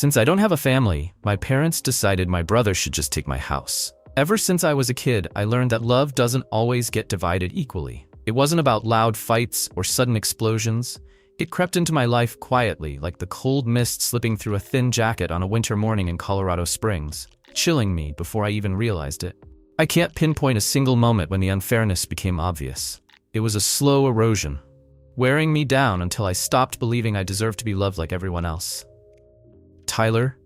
Since I don't have a family, my parents decided my brother should just take my house. Ever since I was a kid, I learned that love doesn't always get divided equally. It wasn't about loud fights or sudden explosions. It crept into my life quietly, like the cold mist slipping through a thin jacket on a winter morning in Colorado Springs, chilling me before I even realized it. I can't pinpoint a single moment when the unfairness became obvious. It was a slow erosion, wearing me down until I stopped believing I deserved to be loved like everyone else. Tyler,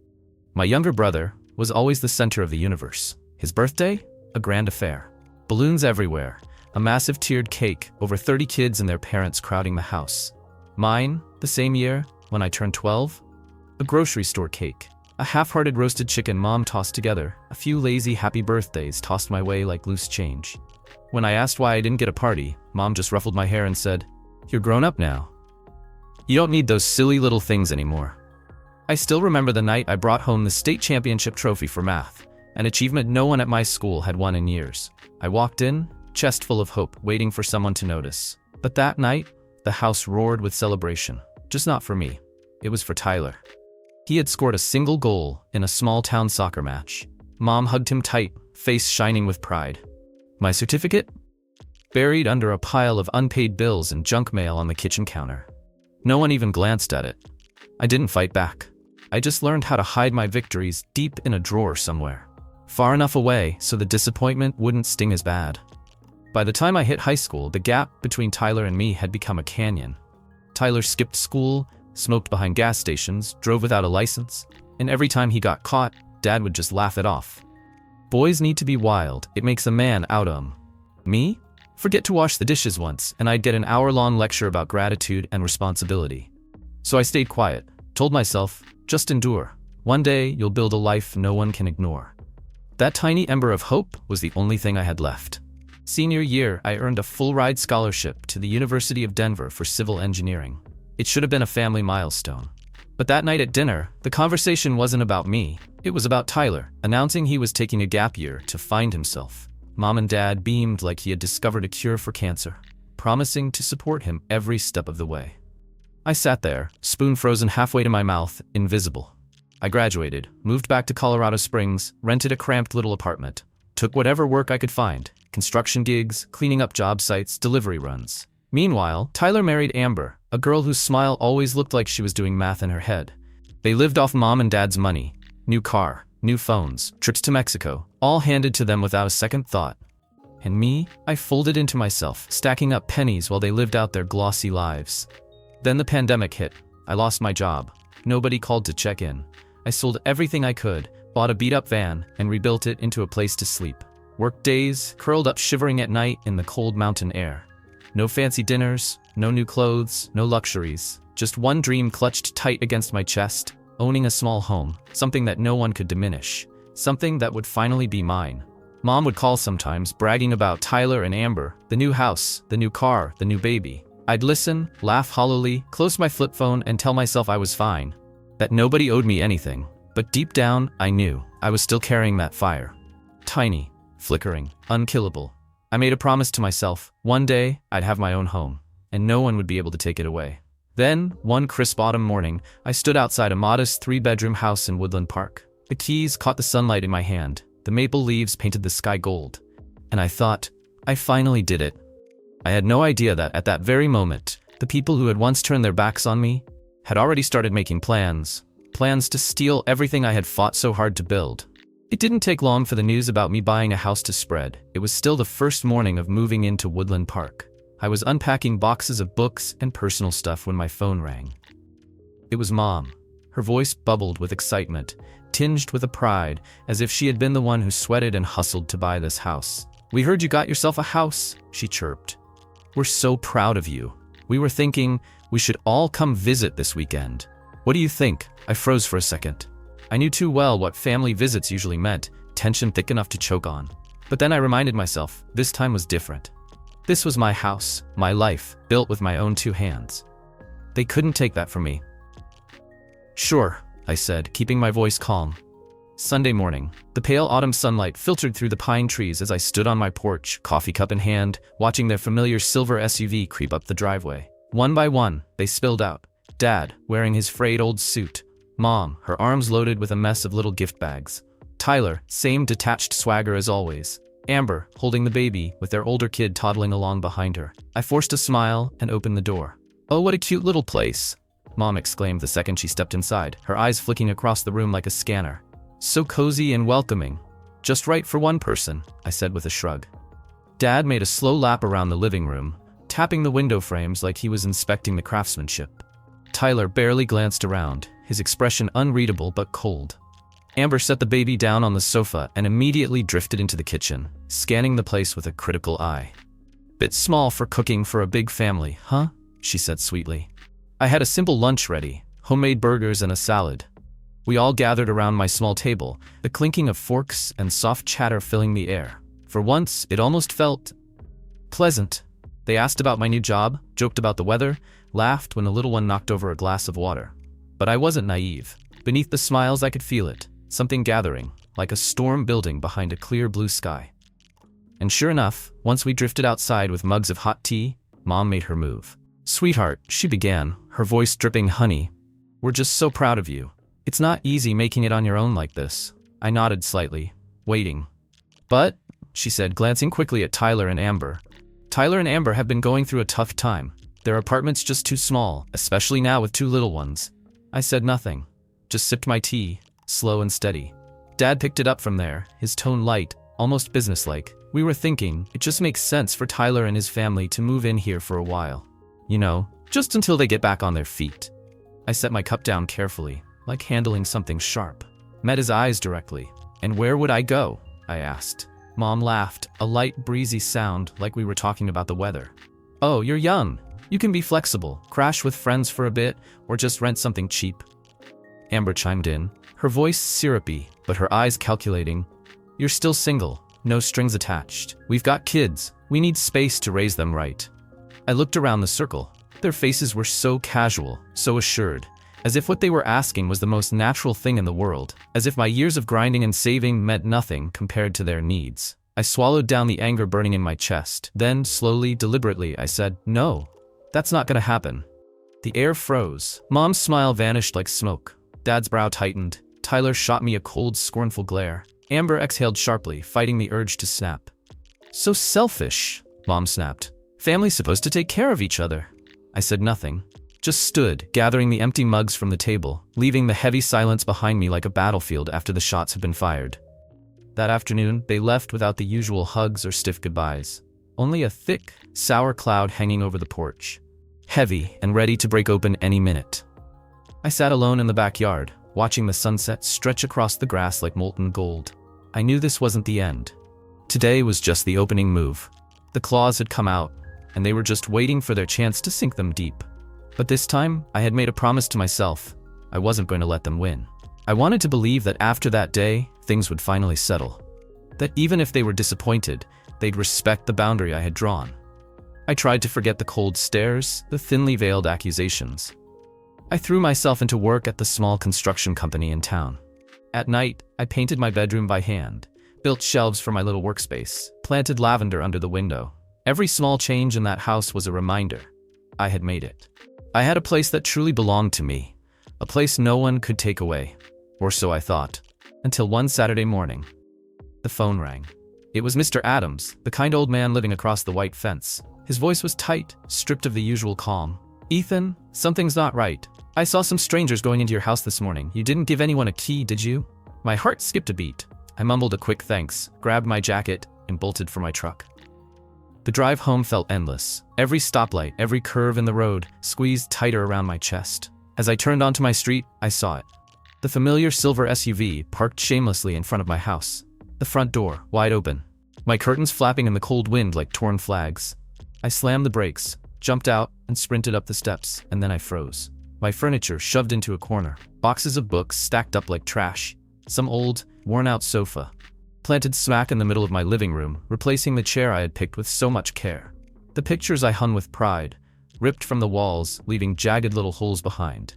my younger brother, was always the center of the universe. His birthday? A grand affair. Balloons everywhere, a massive tiered cake, over 30 kids and their parents crowding the house. Mine, the same year, when I turned 12? A grocery store cake. A half-hearted roasted chicken mom tossed together, a few lazy happy birthdays tossed my way like loose change. When I asked why I didn't get a party, Mom just ruffled my hair and said, "You're grown up now. You don't need those silly little things anymore." I still remember the night I brought home the state championship trophy for math, an achievement no one at my school had won in years. I walked in, chest full of hope, waiting for someone to notice. But that night, the house roared with celebration. Just not for me. It was for Tyler. He had scored a single goal in a small-town soccer match. Mom hugged him tight, face shining with pride. My certificate? Buried under a pile of unpaid bills and junk mail on the kitchen counter. No one even glanced at it. I didn't fight back. I just learned how to hide my victories deep in a drawer somewhere, far enough away so the disappointment wouldn't sting as bad. By the time I hit high school, the gap between Tyler and me had become a canyon. Tyler skipped school, smoked behind gas stations, drove without a license, and every time he got caught, Dad would just laugh it off. Boys need to be wild. It makes a man out of 'em. Me? Forget to wash the dishes once, and I'd get an hour-long lecture about gratitude and responsibility. So I stayed quiet, told myself, just endure. One day, you'll build a life no one can ignore. That tiny ember of hope was the only thing I had left. Senior year, I earned a full-ride scholarship to the University of Denver for civil engineering. It should have been a family milestone. But that night at dinner, the conversation wasn't about me. It was about Tyler, announcing he was taking a gap year to find himself. Mom and Dad beamed like he had discovered a cure for cancer, promising to support him every step of the way. I sat there, spoon frozen halfway to my mouth, invisible. I graduated, moved back to Colorado Springs, rented a cramped little apartment, took whatever work I could find, construction gigs, cleaning up job sites, delivery runs. Meanwhile, Tyler married Amber, a girl whose smile always looked like she was doing math in her head. They lived off Mom and Dad's money. New car, new phones, trips to Mexico, all handed to them without a second thought. And me, I folded into myself, stacking up pennies while they lived out their glossy lives. Then the pandemic hit. I lost my job. Nobody called to check in. I sold everything I could, bought a beat-up van, and rebuilt it into a place to sleep. Worked days, curled up shivering at night in the cold mountain air. No fancy dinners, no new clothes, no luxuries. Just one dream clutched tight against my chest, owning a small home, something that no one could diminish, something that would finally be mine. Mom would call sometimes, bragging about Tyler and Amber, the new house, the new car, the new baby. I'd listen, laugh hollowly, close my flip phone and tell myself I was fine, that nobody owed me anything. But deep down, I knew I was still carrying that fire. Tiny, flickering, unkillable. I made a promise to myself, one day I'd have my own home, and no one would be able to take it away. Then, one crisp autumn morning, I stood outside a modest 3-bedroom house in Woodland Park. The keys caught the sunlight in my hand, the maple leaves painted the sky gold, and I thought, I finally did it. I had no idea that at that very moment, the people who had once turned their backs on me had already started making plans to steal everything I had fought so hard to build. It didn't take long for the news about me buying a house to spread. It was still the first morning of moving into Woodland Park. I was unpacking boxes of books and personal stuff when my phone rang. It was Mom. Her voice bubbled with excitement, tinged with a pride, as if she had been the one who sweated and hustled to buy this house. "We heard you got yourself a house," she chirped. "We're so proud of you. We were thinking we should all come visit this weekend. What do you think?" I froze for a second. I knew too well what family visits usually meant, tension thick enough to choke on. But then I reminded myself, this time was different. This was my house, my life, built with my own 2 hands. They couldn't take that from me. "Sure," I said, keeping my voice calm. Sunday morning, the pale autumn sunlight filtered through the pine trees as I stood on my porch, coffee cup in hand, watching their familiar silver SUV creep up the driveway. One by one, they spilled out. Dad, wearing his frayed old suit. Mom, her arms loaded with a mess of little gift bags. Tyler, same detached swagger as always. Amber, holding the baby, with their older kid toddling along behind her. I forced a smile and opened the door. "Oh, what a cute little place," Mom exclaimed the second she stepped inside, her eyes flicking across the room like a scanner. "So cozy and welcoming. Just right for one person," I said with a shrug. Dad made a slow lap around the living room, tapping the window frames like he was inspecting the craftsmanship. Tyler barely glanced around, his expression unreadable but cold. Amber set the baby down on the sofa and immediately drifted into the kitchen, scanning the place with a critical eye. "Bit small for cooking for a big family, huh?" she said sweetly. I had a simple lunch ready, homemade burgers and a salad. We all gathered around my small table, the clinking of forks and soft chatter filling the air. For once, it almost felt pleasant. They asked about my new job, joked about the weather, laughed when the little one knocked over a glass of water. But I wasn't naive. Beneath the smiles, I could feel it, something gathering, like a storm building behind a clear blue sky. And sure enough, once we drifted outside with mugs of hot tea, Mom made her move. "Sweetheart," she began, her voice dripping honey, "we're just so proud of you. It's not easy making it on your own like this." I nodded slightly, waiting. "But," she said, glancing quickly at Tyler and Amber. "Tyler and Amber have been going through a tough time. Their apartment's just too small, especially now with two little ones." I said nothing, just sipped my tea, slow and steady. Dad picked it up from there, his tone light, almost businesslike. "We were thinking, it just makes sense for Tyler and his family to move in here for a while. You know, just until they get back on their feet." I set my cup down carefully, like handling something sharp. Met his eyes directly. "And where would I go?" I asked. Mom laughed, a light, breezy sound like we were talking about the weather. "Oh, you're young. You can be flexible, crash with friends for a bit, or just rent something cheap." Amber chimed in, her voice syrupy, but her eyes calculating. "You're still single, no strings attached. We've got kids. We need space to raise them right." I looked around the circle. Their faces were so casual, so assured, as if what they were asking was the most natural thing in the world, as if my years of grinding and saving meant nothing compared to their needs. I swallowed down the anger burning in my chest. Then, slowly, deliberately, I said, "No, that's not gonna happen." The air froze. Mom's smile vanished like smoke. Dad's brow tightened. Tyler shot me a cold, scornful glare. Amber exhaled sharply, fighting the urge to snap. "So selfish," Mom snapped. "Family's supposed to take care of each other." I said nothing, just stood, gathering the empty mugs from the table, leaving the heavy silence behind me like a battlefield after the shots had been fired. That afternoon, they left without the usual hugs or stiff goodbyes. Only a thick, sour cloud hanging over the porch, heavy and ready to break open any minute. I sat alone in the backyard, watching the sunset stretch across the grass like molten gold. I knew this wasn't the end. Today was just the opening move. The claws had come out, and they were just waiting for their chance to sink them deep. But this time, I had made a promise to myself. I wasn't going to let them win. I wanted to believe that after that day, things would finally settle. That even if they were disappointed, they'd respect the boundary I had drawn. I tried to forget the cold stares, the thinly veiled accusations. I threw myself into work at the small construction company in town. At night, I painted my bedroom by hand, built shelves for my little workspace, planted lavender under the window. Every small change in that house was a reminder. I had made it. I had a place that truly belonged to me, a place no one could take away, or so I thought, until one Saturday morning. The phone rang. It was Mr. Adams, the kind old man living across the white fence. His voice was tight, stripped of the usual calm. "Ethan, something's not right. I saw some strangers going into your house this morning. You didn't give anyone a key, did you?" My heart skipped a beat. I mumbled a quick thanks, grabbed my jacket, and bolted for my truck. The drive home felt endless. Every stoplight, every curve in the road, squeezed tighter around my chest. As I turned onto my street, I saw it. The familiar silver SUV parked shamelessly in front of my house. The front door, wide open. My curtains flapping in the cold wind like torn flags. I slammed the brakes, jumped out, and sprinted up the steps, and then I froze. My furniture shoved into a corner. Boxes of books stacked up like trash. Some old, worn-out sofa planted smack in the middle of my living room, replacing the chair I had picked with so much care. The pictures I hung with pride, ripped from the walls, leaving jagged little holes behind.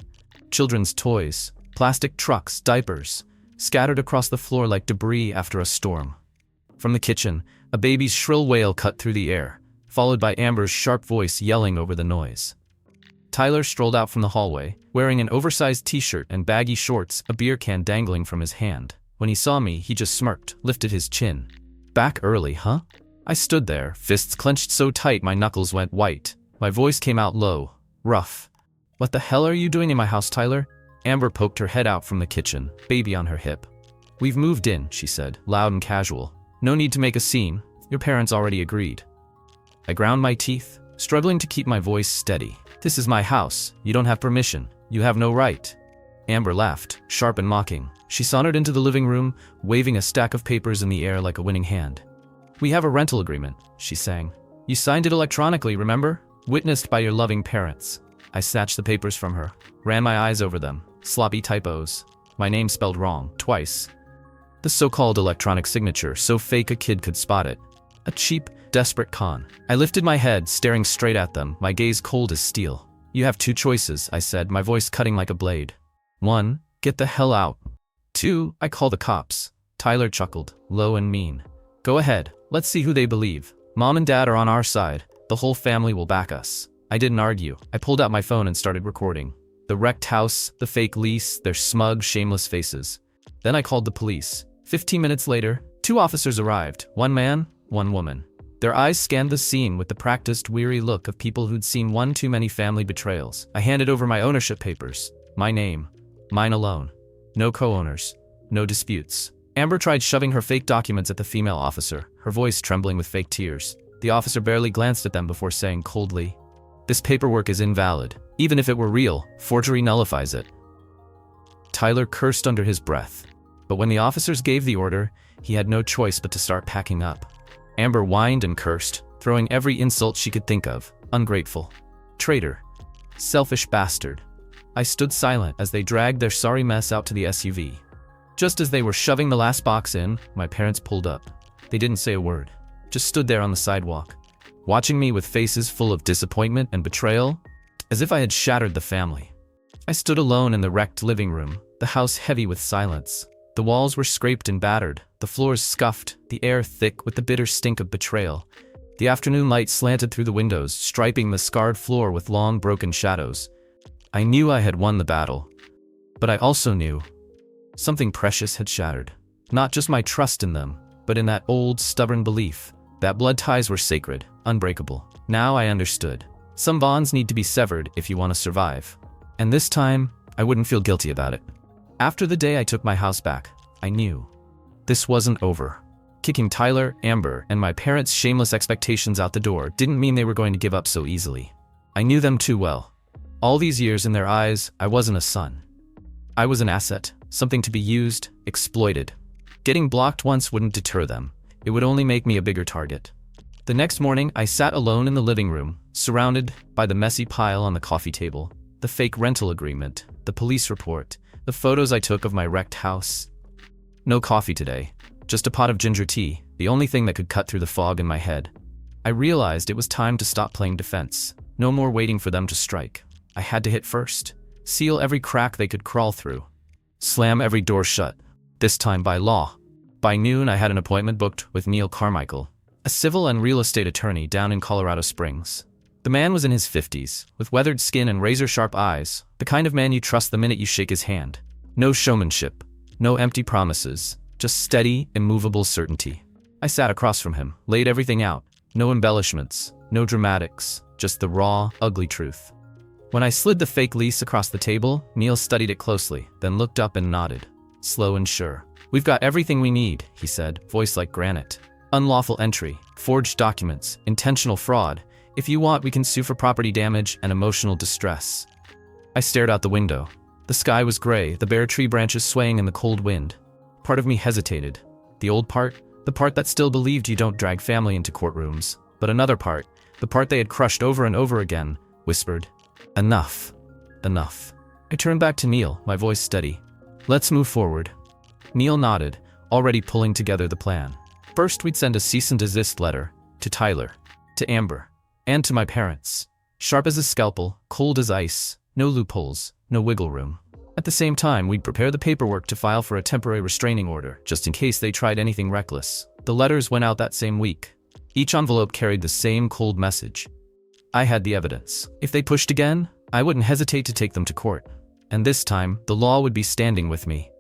Children's toys, plastic trucks, diapers, scattered across the floor like debris after a storm. From the kitchen, a baby's shrill wail cut through the air, followed by Amber's sharp voice yelling over the noise. Tyler strolled out from the hallway, wearing an oversized t-shirt and baggy shorts, a beer can dangling from his hand. When he saw me, he just smirked, lifted his chin. Back early, huh? I stood there, fists clenched so tight my knuckles went white. My voice came out low, rough. What the hell are you doing in my house, Tyler? Amber poked her head out from the kitchen, baby on her hip. We've moved in, she said, loud and casual. No need to make a scene. Your parents already agreed. I ground my teeth, struggling to keep my voice steady. This is my house. You don't have permission. You have no right. Amber laughed, sharp and mocking. She sauntered into the living room, waving a stack of papers in the air like a winning hand. We have a rental agreement, she sang. You signed it electronically, remember? Witnessed by your loving parents. I snatched the papers from her, ran my eyes over them. Sloppy typos. My name spelled wrong, twice. The so-called electronic signature, so fake a kid could spot it. A cheap, desperate con. I lifted my head, staring straight at them, my gaze cold as steel. You have two choices, I said, my voice cutting like a blade. 1, get the hell out. 2, I call the cops. Tyler chuckled, low and mean. Go ahead, let's see who they believe. Mom and Dad are on our side. The whole family will back us. I didn't argue. I pulled out my phone and started recording. The wrecked house, the fake lease, their smug, shameless faces. Then I called the police. 15 minutes later, 2 officers arrived. 1 man, 1 woman. Their eyes scanned the scene with the practiced, weary look of people who'd seen one too many family betrayals. I handed over my ownership papers. My name. Mine alone. No co-owners. No disputes. Amber tried shoving her fake documents at the female officer, her voice trembling with fake tears. The officer barely glanced at them before saying coldly, "This paperwork is invalid. Even if it were real, forgery nullifies it." Tyler cursed under his breath. But when the officers gave the order, he had no choice but to start packing up. Amber whined and cursed, throwing every insult she could think of. Ungrateful. Traitor. Selfish bastard. I stood silent as they dragged their sorry mess out to the SUV. Just as they were shoving the last box in, my parents pulled up. They didn't say a word, just stood there on the sidewalk, watching me with faces full of disappointment and betrayal, as if I had shattered the family. I stood alone in the wrecked living room, the house heavy with silence. The walls were scraped and battered, the floors scuffed, the air thick with the bitter stink of betrayal. The afternoon light slanted through the windows, striping the scarred floor with long, broken shadows. I knew I had won the battle, but I also knew something precious had shattered. Not just my trust in them, but in that old, stubborn belief that blood ties were sacred, unbreakable. Now I understood. Some bonds need to be severed if you want to survive. And this time, I wouldn't feel guilty about it. After the day I took my house back, I knew this wasn't over. Kicking Tyler, Amber, and my parents' shameless expectations out the door didn't mean they were going to give up so easily. I knew them too well. All these years in their eyes, I wasn't a son. I was an asset, something to be used, exploited. Getting blocked once wouldn't deter them. It would only make me a bigger target. The next morning, I sat alone in the living room, surrounded by the messy pile on the coffee table, the fake rental agreement, the police report, the photos I took of my wrecked house. No coffee today, just a pot of ginger tea, the only thing that could cut through the fog in my head. I realized it was time to stop playing defense. No more waiting for them to strike. I had to hit first. Seal every crack they could crawl through. Slam every door shut. This time by law. By noon, I had an appointment booked with Neil Carmichael, a civil and real estate attorney down in Colorado Springs. The man was in his 50s, with weathered skin and razor-sharp eyes, the kind of man you trust the minute you shake his hand. No showmanship, no empty promises, just steady, immovable certainty. I sat across from him, laid everything out. No embellishments, no dramatics, just the raw, ugly truth. When I slid the fake lease across the table, Neil studied it closely, then looked up and nodded. Slow and sure. "We've got everything we need," he said, voice like granite. "Unlawful entry, forged documents, intentional fraud. If you want, we can sue for property damage and emotional distress." I stared out the window. The sky was gray, the bare tree branches swaying in the cold wind. Part of me hesitated. The old part, the part that still believed you don't drag family into courtrooms. But another part, the part they had crushed over and over again, whispered, "Enough. Enough." I turned back to Neil, my voice steady. "Let's move forward." Neil nodded, already pulling together the plan. First, we'd send a cease and desist letter to Tyler, to Amber, and to my parents. Sharp as a scalpel, cold as ice, no loopholes, no wiggle room. At the same time, we'd prepare the paperwork to file for a temporary restraining order, just in case they tried anything reckless. The letters went out that same week. Each envelope carried the same cold message. I had the evidence. If they pushed again, I wouldn't hesitate to take them to court. And this time, the law would be standing with me.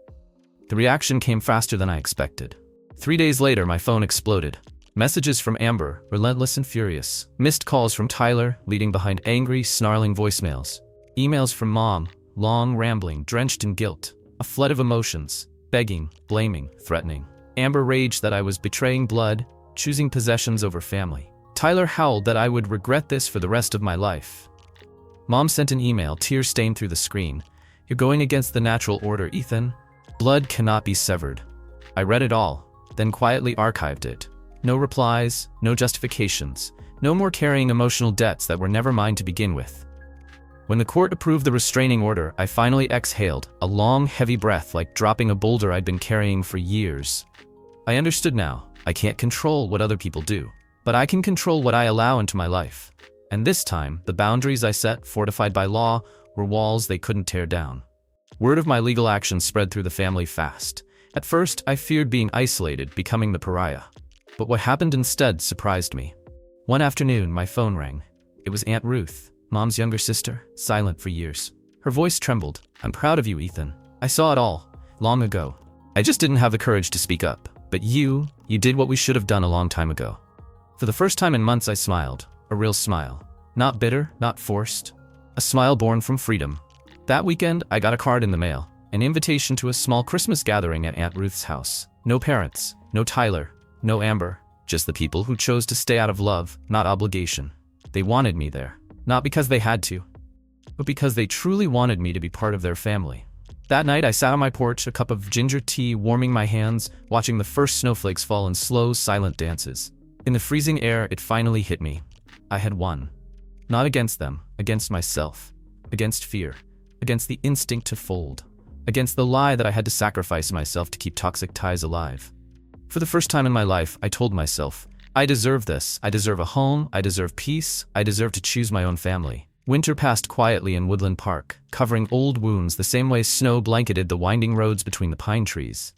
The reaction came faster than I expected. 3 days later, my phone exploded. Messages from Amber, relentless and furious. Missed calls from Tyler, leading behind angry, snarling voicemails. Emails from Mom, long, rambling, drenched in guilt. A flood of emotions, begging, blaming, threatening. Amber raged that I was betraying blood, choosing possessions over family. Tyler howled that I would regret this for the rest of my life. Mom sent an email, tears stained through the screen. You're going against the natural order, Ethan. Blood cannot be severed. I read it all, then quietly archived it. No replies, no justifications, no more carrying emotional debts that were never mine to begin with. When the court approved the restraining order, I finally exhaled, a long, heavy breath like dropping a boulder I'd been carrying for years. I understood now. I can't control what other people do, but I can control what I allow into my life. And this time, the boundaries I set, fortified by law, were walls they couldn't tear down. Word of my legal actions spread through the family fast. At first, I feared being isolated, becoming the pariah. But what happened instead surprised me. One afternoon, my phone rang. It was Aunt Ruth, Mom's younger sister, silent for years. Her voice trembled. I'm proud of you, Ethan. I saw it all, long ago. I just didn't have the courage to speak up. But you did what we should have done a long time ago. For the first time in months, I smiled. A real smile. Not bitter, not forced. A smile born from freedom. That weekend, I got a card in the mail. An invitation to a small Christmas gathering at Aunt Ruth's house. No parents, no Tyler, no Amber. Just the people who chose to stay out of love, not obligation. They wanted me there. Not because they had to, but because they truly wanted me to be part of their family. That night, I sat on my porch, a cup of ginger tea warming my hands, watching the first snowflakes fall in slow, silent dances. In the freezing air, it finally hit me. I had won. Not against them, against myself. Against fear. Against the instinct to fold. Against the lie that I had to sacrifice myself to keep toxic ties alive. For the first time in my life, I told myself, I deserve this. I deserve a home. I deserve peace. I deserve to choose my own family. Winter passed quietly in Woodland Park, covering old wounds the same way snow blanketed the winding roads between the pine trees.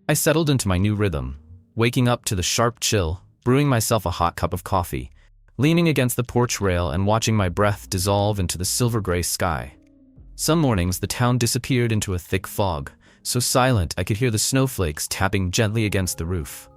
I settled into my new rhythm, waking up to the sharp chill, brewing myself a hot cup of coffee, leaning against the porch rail and watching my breath dissolve into the silver-gray sky. Some mornings, the town disappeared into a thick fog, so silent I could hear the snowflakes tapping gently against the roof.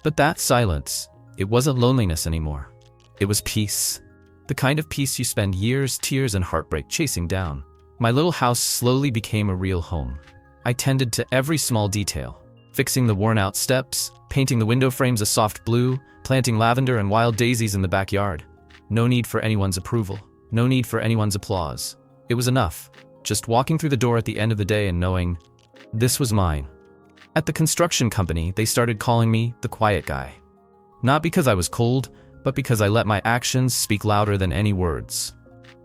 But that silence, it wasn't loneliness anymore. It was peace. The kind of peace you spend years, tears, and heartbreak chasing down. My little house slowly became a real home. I tended to every small detail, fixing the worn-out steps, painting the window frames a soft blue, planting lavender and wild daisies in the backyard. No need for anyone's approval. No need for anyone's applause. It was enough, just walking through the door at the end of the day and knowing, this was mine. At the construction company, they started calling me the quiet guy. Not because I was cold, but because I let my actions speak louder than any words.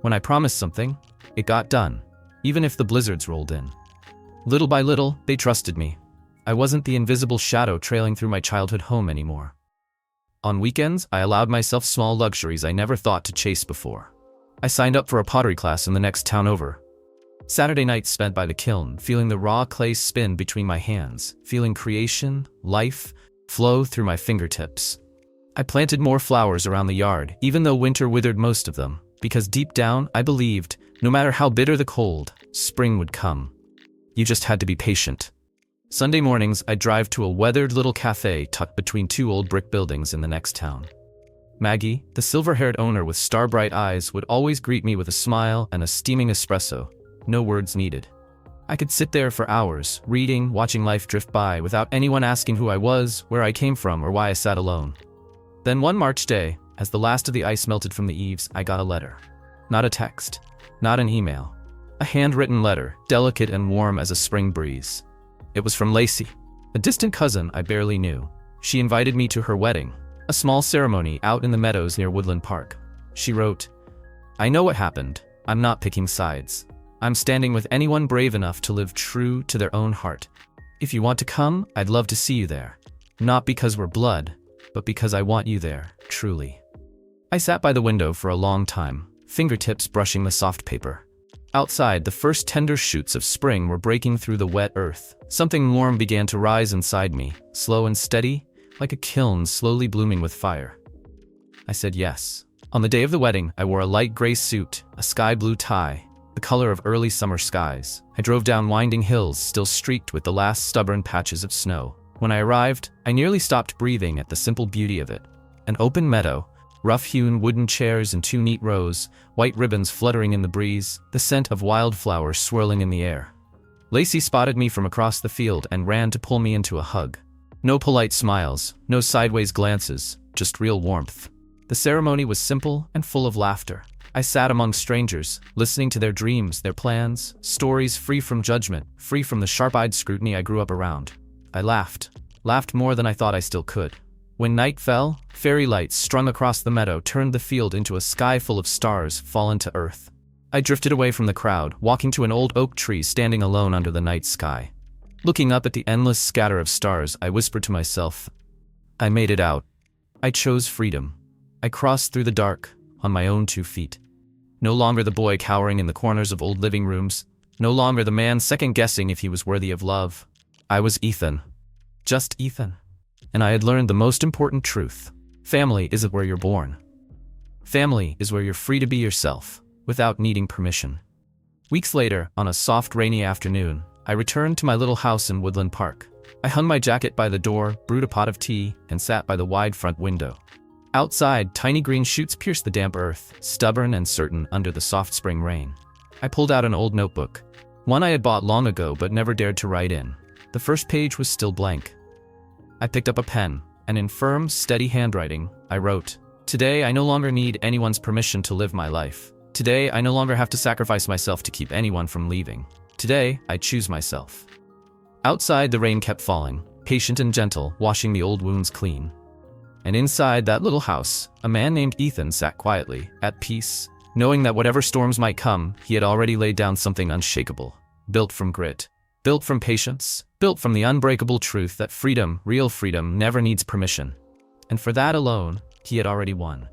When I promised something, it got done, even if the blizzards rolled in. Little by little, they trusted me. I wasn't the invisible shadow trailing through my childhood home anymore. On weekends, I allowed myself small luxuries I never thought to chase before. I signed up for a pottery class in the next town over. Saturday nights spent by the kiln, feeling the raw clay spin between my hands, feeling creation, life, flow through my fingertips. I planted more flowers around the yard, even though winter withered most of them, because deep down, I believed, no matter how bitter the cold, spring would come. You just had to be patient. Sunday mornings, I'd drive to a weathered little cafe tucked between two old brick buildings in the next town. Maggie, the silver-haired owner with star-bright eyes, would always greet me with a smile and a steaming espresso. No words needed. I could sit there for hours, reading, watching life drift by without anyone asking who I was, where I came from, or why I sat alone. Then one March day, as the last of the ice melted from the eaves, I got a letter. Not a text, not an email. A handwritten letter, delicate and warm as a spring breeze. It was from Lacey, a distant cousin I barely knew. She invited me to her wedding, a small ceremony out in the meadows near Woodland Park. She wrote, I know what happened. I'm not picking sides. I'm standing with anyone brave enough to live true to their own heart. If you want to come, I'd love to see you there. Not because we're blood, but because I want you there, truly. I sat by the window for a long time, fingertips brushing the soft paper. Outside, the first tender shoots of spring were breaking through the wet earth. Something warm began to rise inside me, slow and steady, like a kiln slowly blooming with fire. I said yes, On the day of the wedding, I wore a light gray suit, a sky blue tie, the color of early summer skies. I drove down winding hills still streaked with the last stubborn patches of snow. When I arrived, I nearly stopped breathing at the simple beauty of it. An open meadow, rough-hewn wooden chairs in 2 neat rows, white ribbons fluttering in the breeze, the scent of wildflowers swirling in the air. Lacey spotted me from across the field and ran to pull me into a hug. No polite smiles, no sideways glances, just real warmth. The ceremony was simple and full of laughter. I sat among strangers, listening to their dreams, their plans, stories free from judgment, free from the sharp-eyed scrutiny I grew up around. I laughed more than I thought I still could. When night fell, fairy lights strung across the meadow turned the field into a sky full of stars fallen to earth. I drifted away from the crowd, walking to an old oak tree standing alone under the night sky. Looking up at the endless scatter of stars, I whispered to myself, I made it out. I chose freedom. I crossed through the dark, on my own 2 feet. No longer the boy cowering in the corners of old living rooms. No longer the man second-guessing if he was worthy of love. I was Ethan. Just Ethan. And I had learned the most important truth. Family isn't where you're born. Family is where you're free to be yourself, without needing permission. Weeks later, on a soft rainy afternoon, I returned to my little house in Woodland Park. I hung my jacket by the door, brewed a pot of tea, and sat by the wide front window. Outside, tiny green shoots pierced the damp earth, stubborn and certain under the soft spring rain. I pulled out an old notebook, one I had bought long ago but never dared to write in. The first page was still blank. I picked up a pen, and in firm, steady handwriting, I wrote, Today I no longer need anyone's permission to live my life. Today I no longer have to sacrifice myself to keep anyone from leaving. Today I choose myself. Outside, the rain kept falling, patient and gentle, washing the old wounds clean. And inside that little house, a man named Ethan sat quietly, at peace, knowing that whatever storms might come, he had already laid down something unshakable, built from grit, built from patience, built from the unbreakable truth that freedom, real freedom, never needs permission. And for that alone, he had already won.